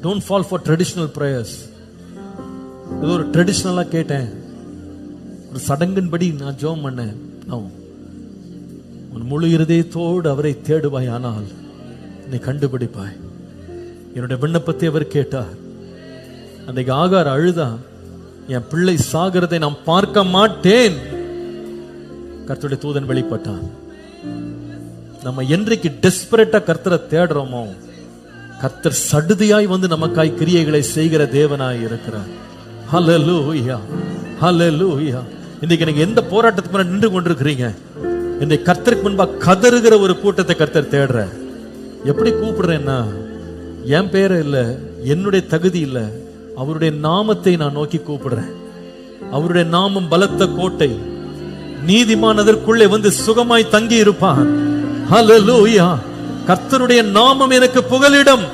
Don't fall for traditional prayers. இது ஒரு ட்ரெடிஷனலா கேட்டேன், ஒரு சடங்கின்படி நான் ஜெபம் பண்ணேன். உன் முழு இருதயத்தோடு அவரை தேடுவாய், ஆனால் நீ கண்டுபிடிப்பாய். என்னுடைய விண்ணப்பத்தை அவர் கேட்டார். அன்றைக்கு ஆகார் அழுதா, என் பிள்ளை சாகிறதை நான் பார்க்க மாட்டேன். கர்த்தருடைய தூதன் வெளிப்பட்டான். நம்ம என்றைக்கு டெஸ்பரேட்டா கர்த்தரை தேடுறோமோ, கர்த்தர் சடுதியாய் வந்து நமக்காய் கிரியைகளை செய்கிற தேவனாய் இருக்கிறார். ஹல்லேலூயா, ஹல்லேலூயா. இன்னைக்கு நீங்க எந்த போராட்டத்துக்கு முன்னாடி நின்று கொண்டிருக்கிறீங்க? இன்னைக்கு கர்த்தருக்கு முன்பா கதறுகிற ஒரு கூட்டத்தை கர்த்தர் தேடுற. எப்படி கூப்பிடுறேன்னா, என் பேரை இல்ல, என்னுடைய தகுதி இல்ல, அவருடைய நாமத்தை நான் நோக்கி கூப்பிடுறேன். அவருடைய நாமம் பலத்த கோட்டை, நீதிமான் அதற்குள்ளே வந்து சுகமாய் தங்கி இருப்பான். ஹல்லேலூயா. கர்த்தருடைய நாமம் எனக்கு புகலிடம்.